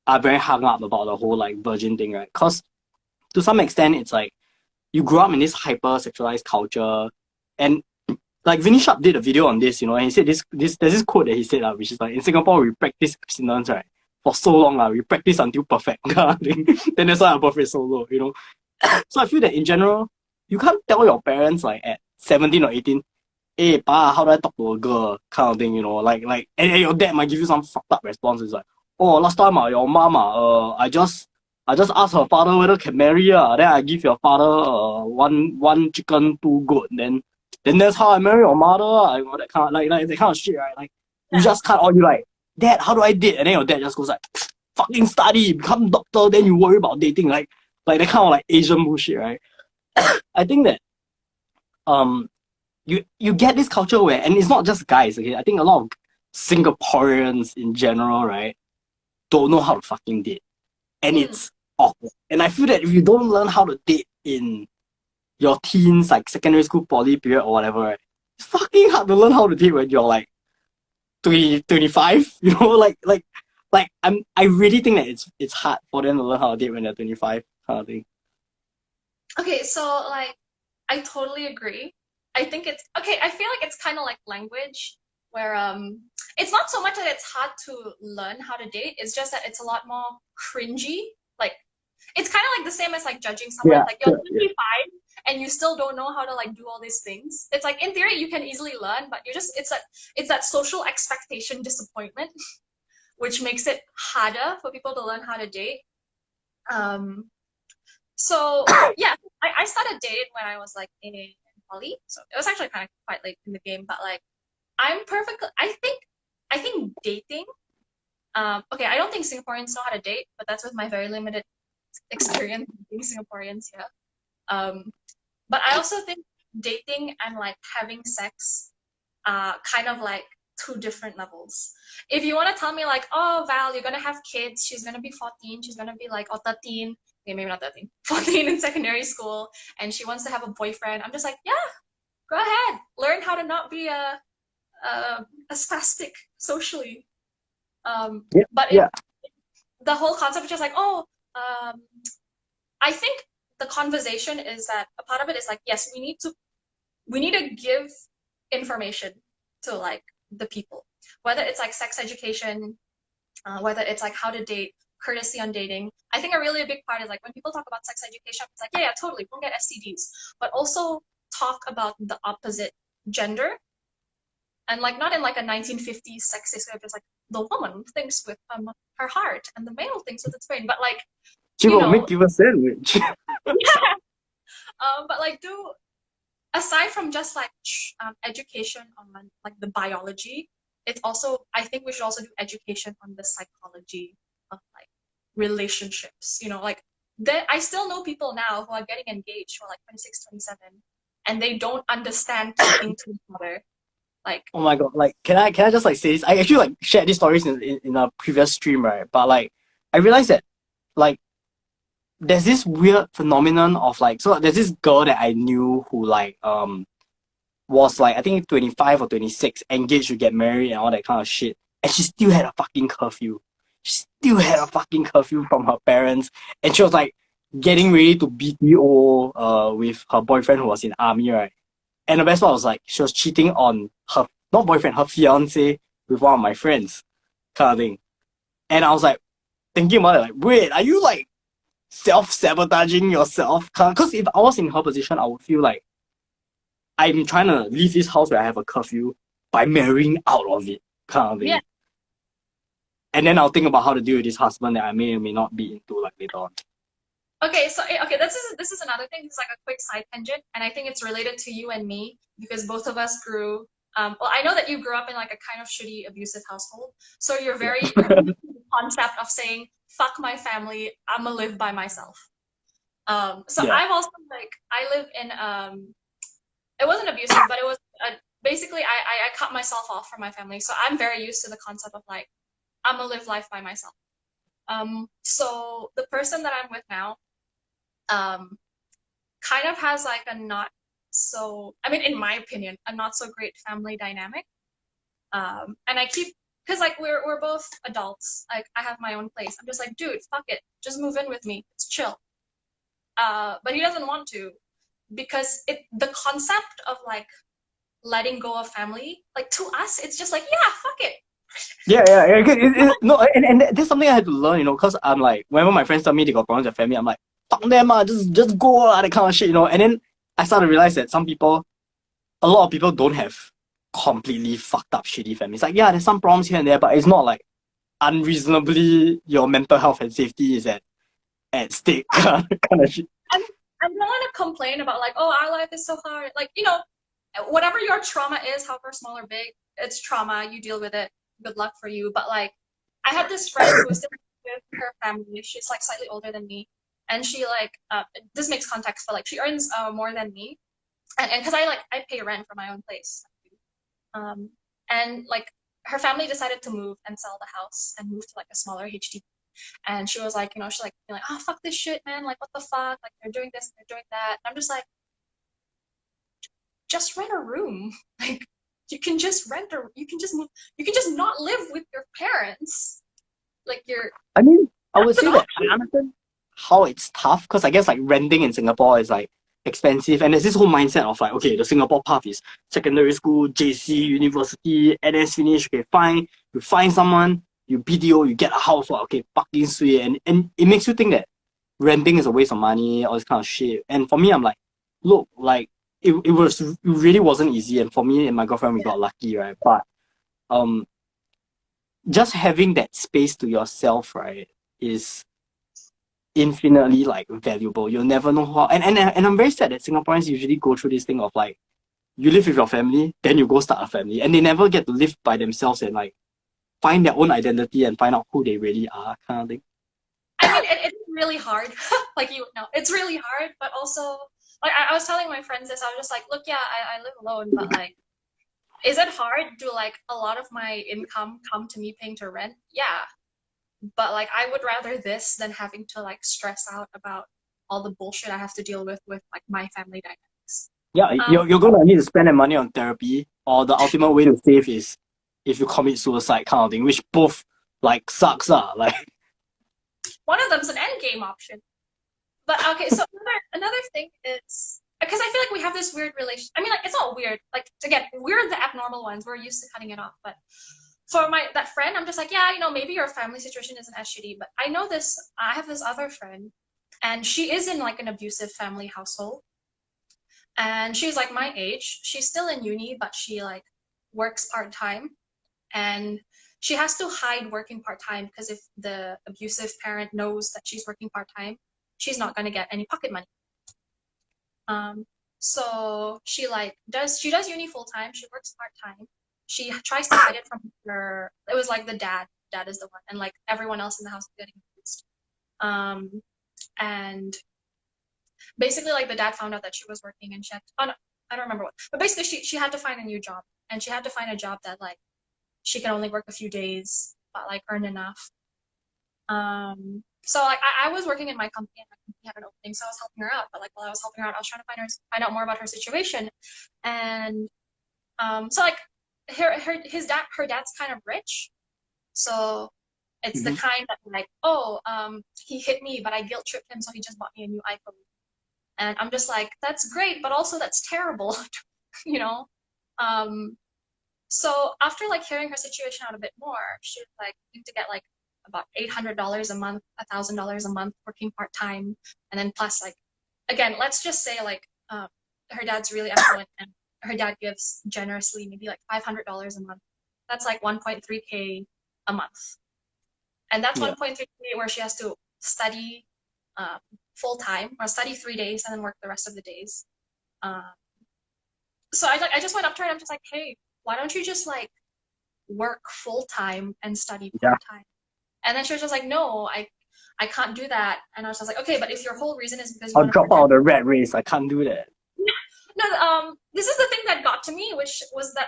are very hung up about the whole like virgin thing, right? Because to some extent it's like you grew up in this hyper sexualized culture, and like Vinny Sharp did a video on this, and he said this there's this quote that he said, which is like in Singapore we practice abstinence, right? For so long, we practice until perfect. Then that's why our birth rate is so low. So I feel that in general, you can't tell your parents like at 17 or 18, hey pa, how do I talk to a girl? Kind of thing. And your dad might give you some fucked up response. It's like, oh, last time your mama, I just asked her father whether can marry her. Then I give your father one chicken, two goat. Then that's how I marry your mother. That kind of like that kind of shit, right? Like you just can't, or you like, dad, how do I date? And then your dad just goes like, fucking study, become doctor, then you worry about dating, like that kind of like Asian bullshit, right? I think that um you get this culture where, and it's not just guys, okay? I think a lot of Singaporeans in general, right, don't know how to fucking date. And it's awkward. And I feel that if you don't learn how to date in your teens, like secondary school, poly period or whatever, right, it's fucking hard to learn how to date when you're like 20, 25, I really think that it's hard for them to learn how to date when they're 25, kind of thing. okay, so like I totally agree. I think it's okay. I feel like it's kind of like language, where it's not so much that it's hard to learn how to date. It's just that it's a lot more cringy. Like it's kind of like the same as like judging someone. Yeah, Like you're 25 and you still don't know how to like do all these things. It's like in theory you can easily learn, but it's that social expectation disappointment, which makes it harder for people to learn how to date. Um, so yeah, I started dating when I was like in poly, so it was actually kind of quite late in the game. But like, I'm perfect. I think dating. Okay, I don't think Singaporeans know how to date, but that's with my very limited experience dating Singaporeans here. Um, but I also think dating and like having sex are kind of like two different levels. If you want to tell me like, oh Val, you're gonna have kids, she's gonna be 14, she's gonna be like, or 13, okay, maybe not 13, 14 in secondary school, and she wants to have a boyfriend, I'm just like, yeah, go ahead, learn how to not be a spastic socially. yeah, But yeah. the whole concept is just like, oh, um, I think the conversation is that a part of it is like, yes, we need to give information to like the people, whether it's like sex education, whether it's like how to date courtesy on dating. I think a really big part is like when people talk about sex education, it's like, yeah, totally, don't get STDs, but also talk about the opposite gender, and like not in like a 1950s sexist way of just like the woman thinks with her heart and the male thinks with its brain, but like She you will know, make you a sandwich. but like do aside from just like education on like the biology, it's also I think we should also do education on the psychology of like relationships. You know, like I still know people now who are getting engaged who are like 26, 27, and they don't understand talking to each other. Like, Oh my god! Like, can I just like say this? I actually like shared these stories in a previous stream, right? But like, I realized that like there's this weird phenomenon of like, so there's this girl that I knew who like was like I think 25 or 26, engaged to get married and all that kind of shit, and she still had a fucking curfew. She still had a fucking curfew from her parents, and she was like getting ready to BTO with her boyfriend who was in army, right? And the best part was like she was cheating on her not boyfriend, her fiance with one of my friends, kind of thing. And I was like thinking about it, like, wait, are you like self-sabotaging yourself? Because if I was in her position, I would feel like I'm trying to leave this house where I have a curfew by marrying out of it, kind of yeah. thing. And then I'll think about how to deal with this husband that I may or may not be into like later on. Okay, so okay, this is another thing. It's like a quick side tangent, and I think it's related to you and me because both of us grew. Well, I know that you grew up in like a kind of shitty, abusive household, so you're Yeah. very used to the concept of saying "fuck my family, I'ma live by myself." So Yeah. I'm also like I live in it wasn't abusive, but it was basically I cut myself off from my family, so I'm very used to the concept of like I'ma live life by myself. So the person that I'm with now um, kind of has like a not so, I mean, in my opinion, a not so great family dynamic. And I keep, because like we're both adults. Like I have my own place. I'm just like, dude, fuck it, just move in with me. It's chill. But he doesn't want to because the concept of like letting go of family, like to us, it's just like, yeah, fuck it. Yeah. No, and that's something I had to learn, because I'm like, whenever my friends tell me they got problems with their family, I'm like, fuck them, just go, that kind of shit. And then I started to realize that a lot of people don't have completely fucked up shitty families. Like, yeah, there's some problems here and there, but it's not like unreasonably your mental health and safety is at stake kind of shit. And I don't want to complain about like, oh, our life is so hard. Like, you know, whatever your trauma is, however small or big, it's trauma. You deal with it. Good luck for you. But like, I had this friend who was still with her family. She's like slightly older than me, and she like this makes context, but like she earns more than me, and because I pay rent for my own place, um, and like her family decided to move and sell the house and move to like a smaller HDB. And she was like, you know, she's like, oh fuck this shit, man. Like what the fuck? Like they're doing this, they're doing that. And I'm just like, just rent a room. Like you can just you can just move, you can just not live with your parents. Like you're I mean, I would that's an say that I option. understand how it's tough because I guess like renting in Singapore is like expensive, and there's this whole mindset of like, okay, the Singapore path is secondary school, JC, university, NS finish, okay, fine, you find someone, you BTO, you get a house, well, okay, fucking sweet, and it makes you think that renting is a waste of money, all this kind of shit. And for me, I'm like, look, like it really wasn't easy, and for me and my girlfriend, we got lucky, right? But um just having that space to yourself, right, is infinitely like valuable. You'll never know how. And I'm very sad that Singaporeans usually go through this thing of like you live with your family, then you go start a family, and they never get to live by themselves and like find their own identity and find out who they really are, kind of thing. I mean, it's really hard. Like you know, it's really hard, but also like I was telling my friends this. I was just like, look, yeah, I live alone, but like, is it hard? Do like a lot of my income come to me paying to rent? Yeah, but like I would rather this than having to like stress out about all the bullshit I have to deal with like my family dynamics. Yeah, Um, you're gonna need to spend that money on therapy, or the ultimate way to save is if you commit suicide, kind of thing, which both like sucks, like. one of them's an end game option. But okay, so another thing is because I feel like we have this weird relation. I mean, like it's not weird. Like again, we're the abnormal ones. We're used to cutting it off, but for that friend, I'm just like, yeah, maybe your family situation isn't as shitty, but I have this other friend, and she is in like an abusive family household, and she's like my age. She's still in uni, but she like works part-time, and she has to hide working part-time because if the abusive parent knows that she's working part-time, she's not going to get any pocket money. So she does uni full-time, she works part-time. She tries to hide it from her. It was like the dad is the one, and like everyone else in the house is getting abused. Um, and basically like the dad found out that she was working, and she had oh no, I don't remember what, but basically she had to find a new job, and she had to find a job that like she can only work a few days but like earn enough. So like I was working in my company, and my company had an opening, so I was helping her out. But like while I was helping her out, I was trying to find out more about her situation. And so like her dad's kind of rich, so it's the Mhm. kind that like, oh, he hit me, but I guilt tripped him, so he just bought me a new iPhone. And I'm just like, that's great, but also that's terrible, you know? Um, so after like hearing her situation out a bit more, she was like need to get like about $800 a month, $1,000 a month working part time, and then plus like again, let's just say like her dad's really affluent, and her dad gives generously maybe like $500 a month. That's like 1.3K a month, and that's Yeah. 1.3K where she has to study um, full time or study 3 days and then work the rest of the days. Um, so I just went up to her and I'm just like, hey, why don't you just like work full time and study part Yeah. time? And then she was just like, no, I can't do that. And I was just like, okay, but if your whole reason is because you I'll want to drop out protect of the rat race. I can't do that. no, this is the thing that got to me, which was that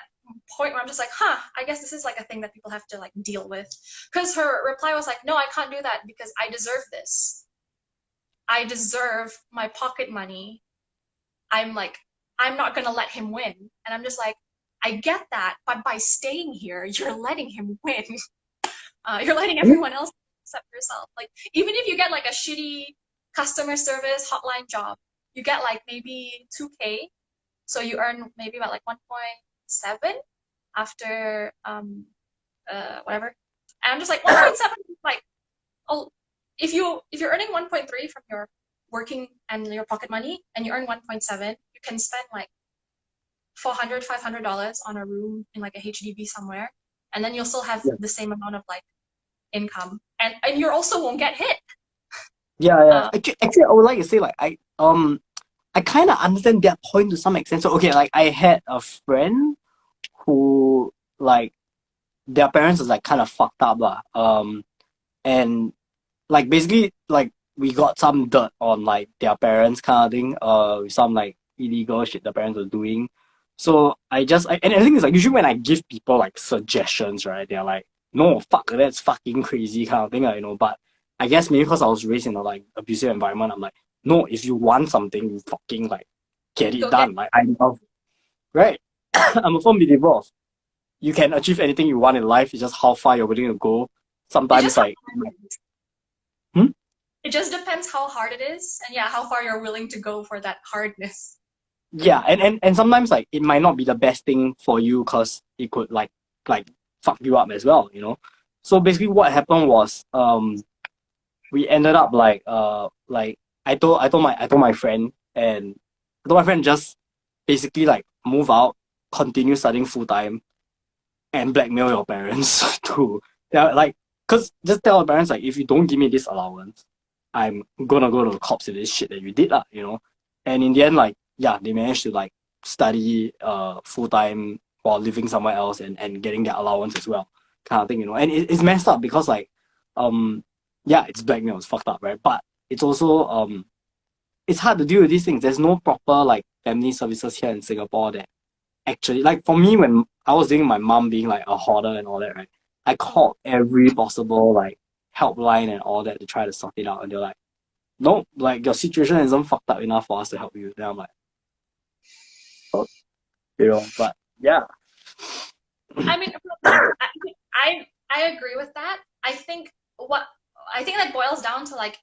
point where I'm just like, huh, I guess this is like a thing that people have to like deal with. Because her reply was like, no, I can't do that because I deserve this. I deserve my pocket money. I'm like, I'm not gonna let him win. And I'm just like, I get that, but by staying here, you're letting him win. You're letting I mean, everyone else except yourself. Like, even if you get like a shitty customer service hotline job, you get like maybe 2K. So you earn maybe about like 1.7 after whatever. And I'm just like 1.7 like oh if you're earning 1.3 from your working and your pocket money and you earn 1.7, you can spend like 400 $500 on a room in like a HDB somewhere, and then you'll still have yeah. the same amount of like income, and you also won't get hit. Yeah, yeah. uh, Actually, I would like to say like I kind of understand that point to some extent. So okay, like I had a friend who like their parents is like kind of fucked up lah. And like basically like we got some dirt on like their parents kind of thing. With some like illegal shit the parents were doing. So and the thing is like usually when I give people like suggestions, right, they're like, no, fuck, that's fucking crazy kind of thing, you know. But I guess maybe because I was raised in a like abusive environment, I'm like, no, if you want something, you fucking like get it go get done. Like I love right. I'm a firm believer of you can achieve anything you want in life. It's just how far you're willing to go. it just Sometimes how like hard it is. hmm? It just depends how hard it is, and yeah, how far you're willing to go for that hardness. Yeah, and sometimes like it might not be the best thing for you because it could like fuck you up as well, you know. So basically, what happened was we ended up like I told my friend, and I told my friend just basically like move out, continue studying full time, and blackmail your parents to yeah like because just tell your parents like if you don't give me this allowance, I'm gonna go to the cops with this shit that you did lah, you know. And in the end, like yeah, they managed to like study full time while living somewhere else and getting their allowance as well, kind of thing, you know. And it's messed up because like um yeah, it's blackmail, it's fucked up, right? But it's also it's hard to deal with these things. There's no proper like family services here in Singapore that actually like for me when I was dealing with my mom being like a hoarder and all that, right? I Mm. called every possible like helpline and all that to try to sort it out, and they're like, "No, like your situation isn't fucked up enough for us to help you." Then I'm like, oh, you know, but yeah, I mean, I agree with that. I think that boils down to like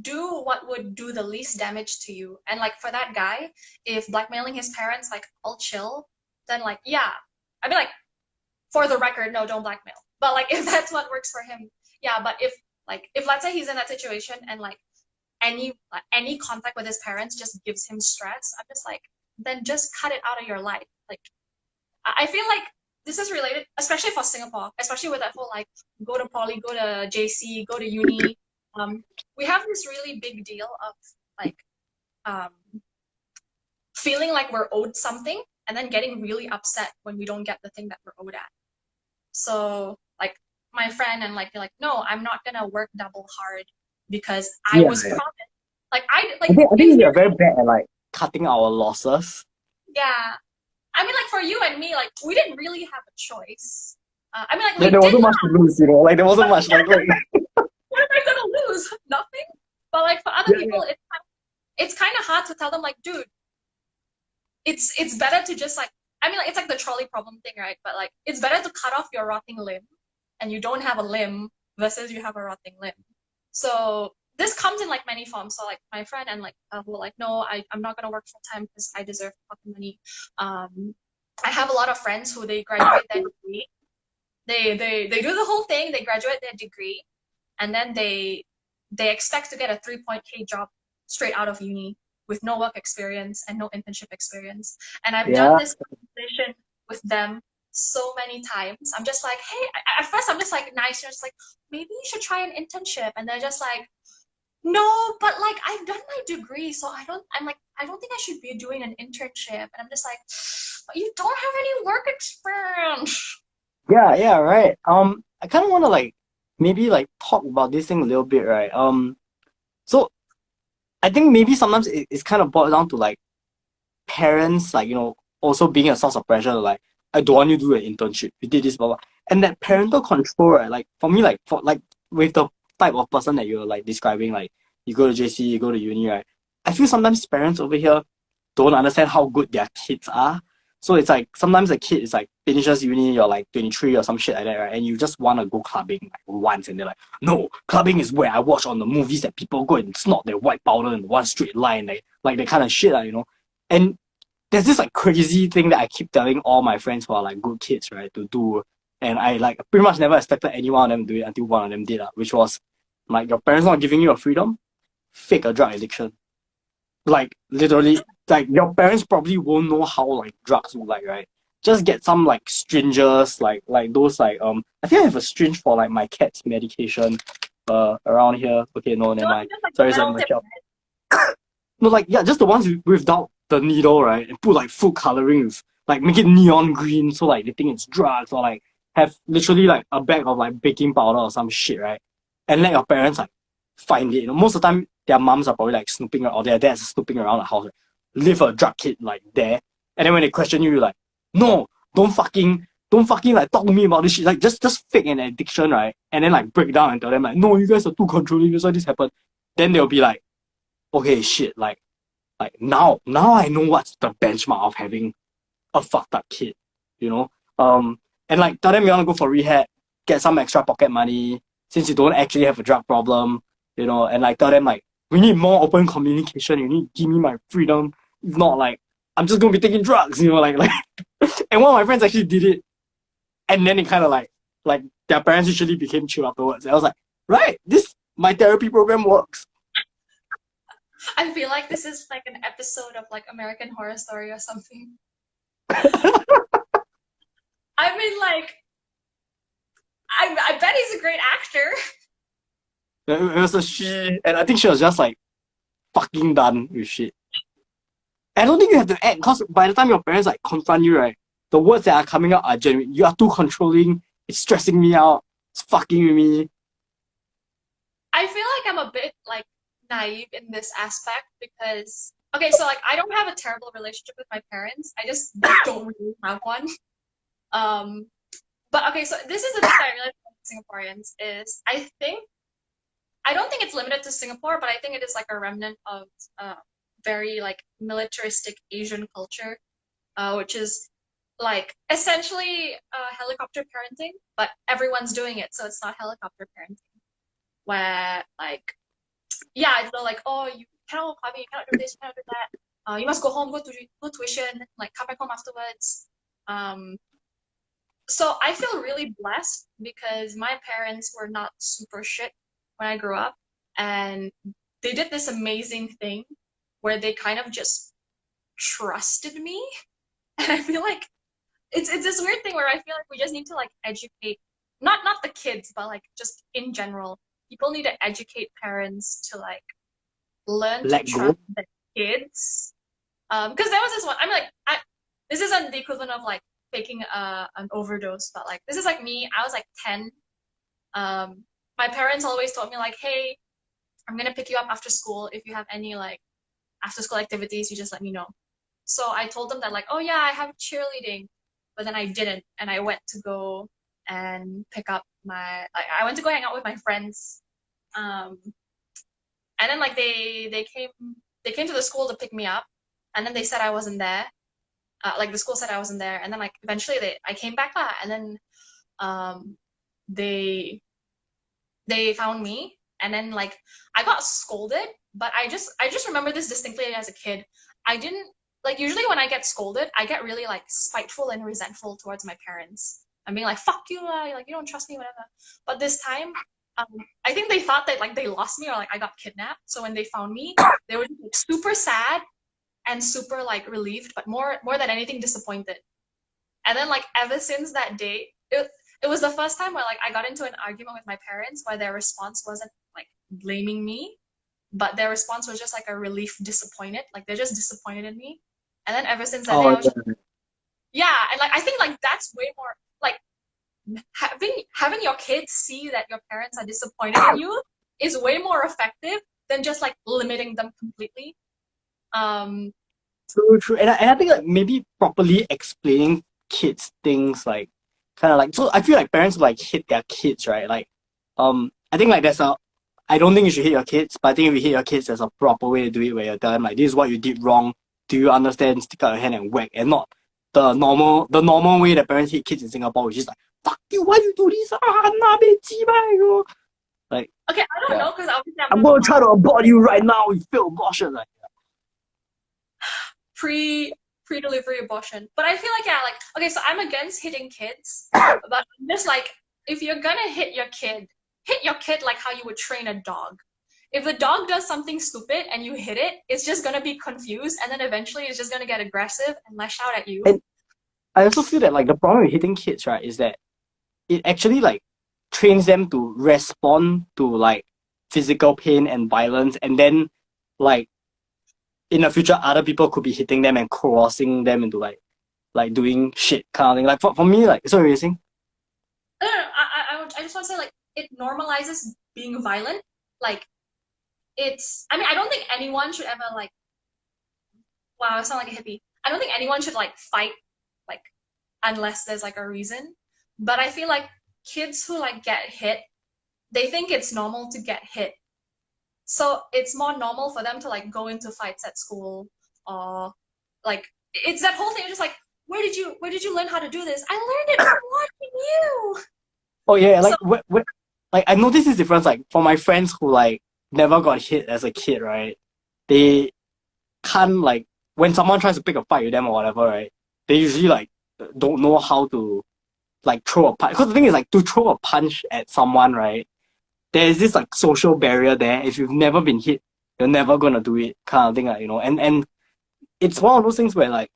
do what would do the least damage to you. And like for that guy, if blackmailing his parents like all chill, then like yeah, I'd be like for the record, no, don't blackmail. But like if that's what works for him, yeah. But if let's say he's in that situation and like any contact with his parents just gives him stress, I'm just like, then just cut it out of your life. Like I feel like this is related, especially for Singapore, especially with that whole like go to poly, go to JC, go to uni. We have this really big deal of like um, feeling like we're owed something and then getting really upset when we don't get the thing that we're owed at. So like my friend and like you're like, no, I'm not gonna work double hard because I Yeah, was yeah. promised. Like I like I think in we are theory, very bad at like cutting our losses. yeah. I mean, like for you and me, like we didn't really have a choice. I mean, like Like we there did wasn't much to lose, Like there wasn't but much like what am I gonna lose? Nothing. But like for other yeah, people, yeah. it's kind of hard to tell them like, dude, it's better to just like I mean like it's like the trolley problem thing, right? But like it's better to cut off your rotting limb and you don't have a limb versus you have a rotting limb. So this comes in like many forms. So like my friend and like who were like, no, I'm not gonna work full time because I deserve fucking money. I have a lot of friends who they graduate their degree. They do the whole thing, they graduate their degree, and then they expect to get a 3 K job straight out of uni with no work experience and no internship experience. And I've done Yeah. this conversation with them so many times. I'm just like, hey, at first I'm just like nice, just like maybe you should try an internship, and they're just like, no, but like I've done my degree, so I'm like, I don't think I should be doing an internship. And I'm just like, but you don't have any work experience. Yeah, yeah, right. I kind of want to like maybe like talk about this thing a little bit, right? So I think maybe sometimes it's kind of boiled down to like parents, like also being a source of pressure. Like, I don't want you to do an internship. You did this, blah blah. And that parental control, right? Like for me, like for like with the type of person that you're like describing, like you go to JC, you go to uni, right? I feel sometimes parents over here don't understand how good their kids are. So it's like sometimes the kid is like finishes uni, you're like 23 or some shit like that, right? And you just want to go clubbing like once, and they're like, no, clubbing is where I watch on the movies that people go and snort their white powder in one straight line, like that kind of shit, And there's this like crazy thing that I keep telling all my friends who are like good kids, right, to do. And I like pretty much never expected any one of them to do it until one of them did, which was like your parents not giving you a freedom, fake a drug addiction. Like literally, like your parents probably won't know how like drugs look like, right? Just get some like stringers, like those like I think I have a syringe for like my cat's medication around here. Okay, no, never No, mind. just like Sorry, sorry, metal my tip. shop. No, like yeah, just the ones without the needle, right? And put like food coloring with like make it neon green so like they think it's drugs, or like have literally like a bag of like baking powder or some shit, right? And let your parents like find it. Most of the time their moms are probably like snooping or their dads are snooping around the house, right? Leave a drug kid like there. And then when they question you, you're like, no, don't fucking like talk to me about this shit. Like just fake an addiction, right? And then like break down and tell them like, no, you guys are too controlling, that's why this happened. Then they'll be like, okay, shit, like now I know what's the benchmark of having a fucked up kid, you know? And like tell them you wanna go for rehab, get some extra pocket money, since you don't actually have a drug problem, and like tell them like we need more open communication, you need to give me my freedom. If not, like I'm just gonna be taking drugs, like and one of my friends actually did it, and then it kinda like their parents usually became chill afterwards. And I was like, right, this my therapy program works. I feel like this is like an episode of like American Horror Story or something. I mean, like, I bet he's a great actor. It was a she, and I think she was just like fucking done with shit. I don't think you have to act because by the time your parents like confront you, right, the words that are coming out are genuine. You are too controlling. It's stressing me out. It's fucking with me. I feel like I'm a bit like naive in this aspect because okay, so like I don't have a terrible relationship with my parents. I just don't really have one. Um, but okay, so this is the thing that I realized about Singaporeans is I don't think it's limited to Singapore, but I think it is like a remnant of very like militaristic Asian culture, which is like essentially helicopter parenting, but everyone's doing it, so it's not helicopter parenting. Where like yeah, it's not like oh you cannot go clubbing, you cannot do this, you cannot do that. You must go home, go tuition, like come back home afterwards. Um, So I feel really blessed because my parents were not super shit when I grew up, and they did this amazing thing where they kind of just trusted me. And I feel like it's this weird thing where I feel like we just need to like educate not the kids, but like just in general. People need to educate parents to like learn to Let go. trust the kids. Because there was this one, this isn't the equivalent of like taking an overdose, but like this is like me. I was like 10. My parents always told me like, hey, I'm gonna pick you up after school. If you have any like after school activities, you just let me know. So I told them that like, oh yeah, I have cheerleading, but then I didn't, and I went to go and pick up like I went to go hang out with my friends. Um, and then like they came to the school to pick me up, and then they said I wasn't there. Like the school said I wasn't there, and then like eventually I came back lah, and then um they they found me, and then like I got scolded, but I just remember this distinctly as a kid. I didn't like usually when I get scolded, I get really like spiteful and resentful towards my parents. I'm being like, fuck you, like you don't trust me, whatever. But this time, um, I think they thought that like they lost me or like I got kidnapped. So when they found me, they were like, super sad and super like relieved, but more than anything disappointed. And then like ever since that day, it was the first time where like I got into an argument with my parents where their response wasn't like blaming me, but their response was just like a relief disappointed. Like they're just disappointed in me. And then ever since that day, Oh I was just yeah. yeah, and like I think like that's way more like having your kids see that your parents are disappointed in you is way more effective than just like limiting them completely. Um, True, true. And I think like maybe properly explaining kids things like kind of like so I feel like parents like hit their kids, right? Like I think like there's a I don't think you should hit your kids, but I think if you hit your kids there's a proper way to do it where you tell them like this is what you did wrong. Do you understand? Stick out your hand and whack and not the normal way that parents hit kids in Singapore, which is like fuck you, why you do this? Ah, nah, like okay, I don't yeah. know because obviously I'm I'm not a gonna try mom. to abort you right now, you failed abortion. Like Pre-delivery abortion. But I feel like yeah, like okay, so I'm against hitting kids, but I'm just like if you're gonna hit your kid like how you would train a dog. If the dog does something stupid and you hit it, it's just gonna be confused and then eventually it's just gonna get aggressive and lash out at you. and I also feel that like the problem with hitting kids, right, is that it actually like trains them to respond to like physical pain and violence, and then like in the future, other people could be hitting them and coercing them into like doing shit kind of thing. Like for me, like sorry, you're saying? No, no, no, I just want to say like it normalizes being violent. Like I mean I don't think anyone should ever like wow, I sound like a hippie. I don't think anyone should like fight like unless there's like a reason. But I feel like kids who like get hit, they think it's normal to get hit. So it's more normal for them to like go into fights at school or like it's that whole thing just like where did you learn how to do this? I learned it from watching you. Oh yeah, So like I noticed this difference like for my friends who like never got hit as a kid, right? They can't like when someone tries to pick a fight with them or whatever, right? They usually like don't know how to like throw a punch. Because the thing is like to throw a punch at someone, right? There's this like social barrier there. If you've never been hit, you're never gonna do it, kind of thing, like, you know. And it's one of those things where like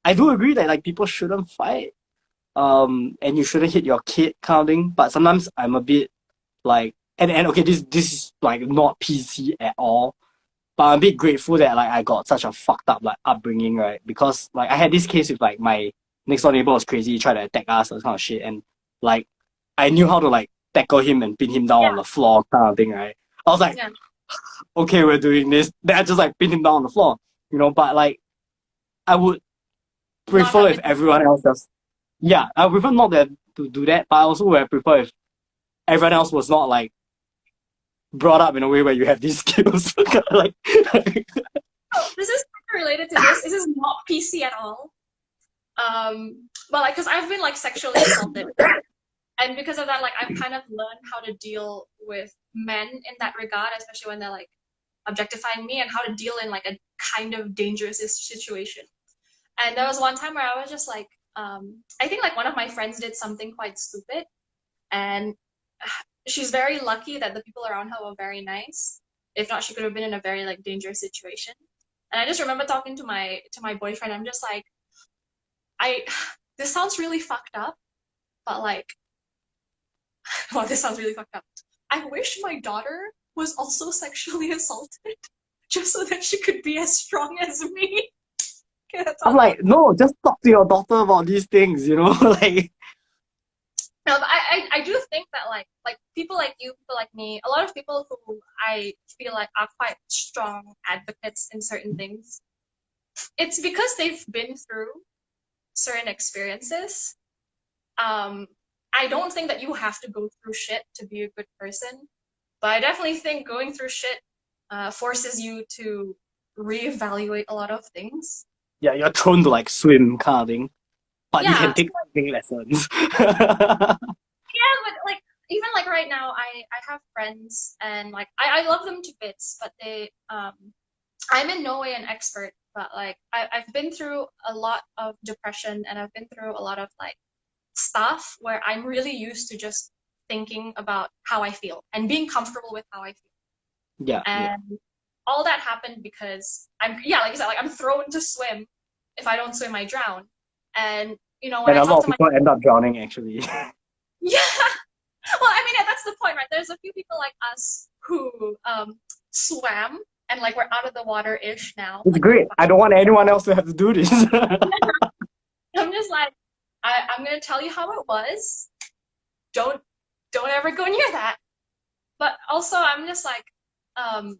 I do agree that like people shouldn't fight, and you shouldn't hit your kid, kind of thing. But sometimes I'm a bit like, and okay, this is like not PC at all. But I'm a bit grateful that like I got such a fucked up like upbringing, right? Because like I had this case with like my next door neighbor was crazy, he tried to attack us, that kind of shit, and like I knew how to like tackle him and pin him down yeah, on the floor, kind of thing, right? I was like, yeah, okay, we're doing this. Then I just like pin him down on the floor, you know. But like I would not prefer have if it. everyone else does. Yeah, I would prefer not to do that, but I also would prefer if everyone else was not like brought up in a way where you have these skills. like, This is related to this. This is not PC at all. But like, cause I've been like sexually assaulted, and because of that, like I've kind of learned how to deal with men in that regard, especially when they're like objectifying me, and how to deal in like a kind of dangerous situation. And there was one time where I was just like, I think like one of my friends did something quite stupid, and she's very lucky that the people around her were very nice. If not, she could have been in a very like dangerous situation. And I just remember talking to my boyfriend. I'm just like, I this sounds really fucked up, but like, well, this sounds really fucked up. I wish my daughter was also sexually assaulted just so that she could be as strong as me. Okay, that's I'm all that. like, no, just talk to your daughter about these things, you know? Like, No, but I do think that like people like you, people like me, a lot of people who I feel like are quite strong advocates in certain things. It's because they've been through certain experiences. Um, I don't think that you have to go through shit to be a good person, but I definitely think going through shit forces you to reevaluate a lot of things. yeah, you're thrown to like swim kind of thing, but you can Yeah, take swimming lessons. yeah, but like even like right now, I have friends and like I love them to bits, but they I'm in no way an expert, but like I've been through a lot of depression and I've been through a lot of like stuff where I'm really used to just thinking about how I feel and being comfortable with how I feel. Yeah, yeah. And all that happened because I'm yeah, like I said, like I'm thrown to swim. If I don't swim, I drown. And you know, when And I a lot talk of to my people end up drowning actually. yeah, well, I mean, yeah, that's the point, right? There's a few people like us who swam and like we're out of the water ish now. It's Like we're great. I don't want anyone else to have to do this. I'm just like I'm gonna tell you how it was. Don't don't ever go near that. But also, I'm just like um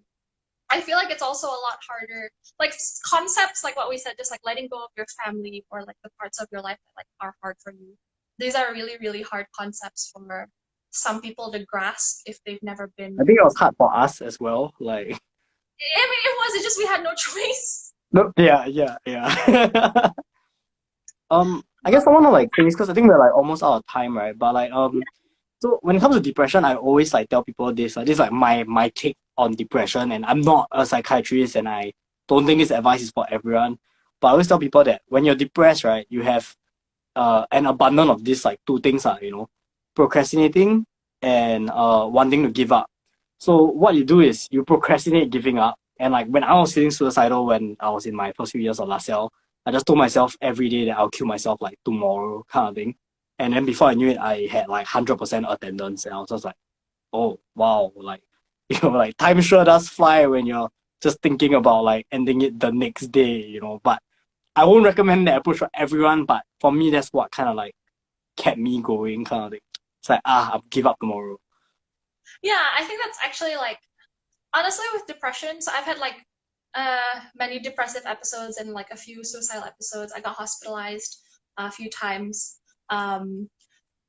I feel like it's also a lot harder. Like concepts like what we said, just like letting go of your family or like the parts of your life that like are hard for you. These are really, really hard concepts for some people to grasp if they've never I been. think it was hard for us as well. Like, I mean, it was. It's just we had no choice. no, yeah, yeah, yeah. I guess I want to like finish because I think we're like almost out of time, right? But like, so when it comes to depression, I always like tell people this. This is like my take on depression, and I'm not a psychiatrist, and I don't think this advice is for everyone. But I always tell people that when you're depressed, right, you have an abundance of these like two things are, procrastinating and wanting to give up. So what you do is you procrastinate giving up. And like when I was feeling suicidal when I was in my first few years of LaSalle, I just told myself every day that I'll kill myself like tomorrow kind of thing. And then before I knew it, I had like 100% attendance. And I was just like, oh wow, like like time sure does fly when you're just thinking about like ending it the next day. But I won't recommend that approach for everyone, but for me, that's what kind of like kept me going, kind of thing. It's like, I'll give up tomorrow. Yeah, I think that's actually like honestly with depression. So I've had like many depressive episodes and like a few suicidal episodes. I got hospitalized a few times. Um,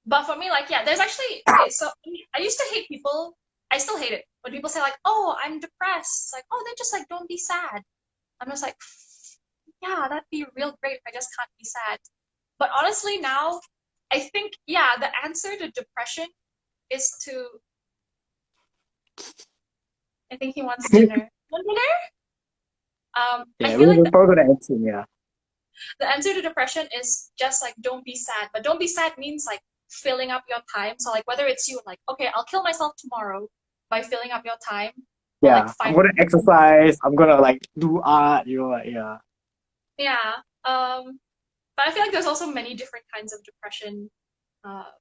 But for me, like, yeah, there's actually okay. So I used to hate people. I still hate it when people say like, "Oh, I'm depressed." It's like, "Oh, then just like don't be sad." I'm just like, yeah, that'd be real great if I just can't be sad. But honestly, now I think yeah, the answer to depression is to. I think he wants dinner. Want dinner? I Yeah, feel like we're probably gonna end soon. Yeah, the answer to depression is just like don't be sad. But don't be sad means like filling up your time. So like whether it's you like, okay, I'll kill myself tomorrow by filling up your time or like yeah. I'm find gonna exercise. I'm gonna like do art. Like yeah. yeah. But I feel like there's also many different kinds of depression uh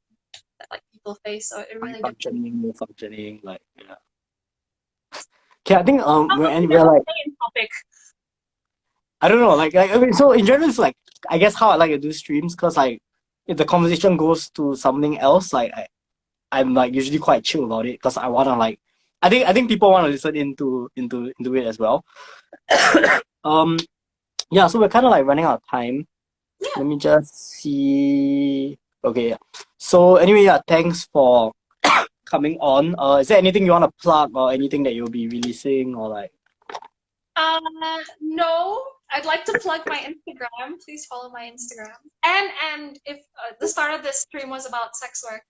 that like people face. So it High really depends. functioning, low functioning. Like yeah. Okay, I think How we're come we and we're never like stay in topic? I don't know. Like I mean, so in general, it's like I guess how I like to do streams because like if the conversation goes to something else, like I'm like usually quite chill about it because I wanna like I think people want to listen into it as well. Um, yeah, so we're kind of like running out of time. Yeah. Let me just see. Okay, yeah. So anyway, yeah, thanks for coming on. Is there anything you want to plug or anything that you'll be releasing or like? No, I'd like to plug my Instagram. Please follow my Instagram. And if the start of this stream was about sex work,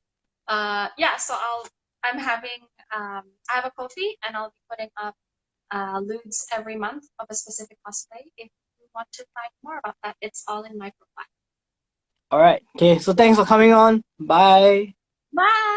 yeah, so I'm having I have a Kofi and I'll be putting up lewds every month of a specific cosplay. If you want to find more about that, it's all in my profile. All right. Okay. So thanks for coming on. Bye. Bye.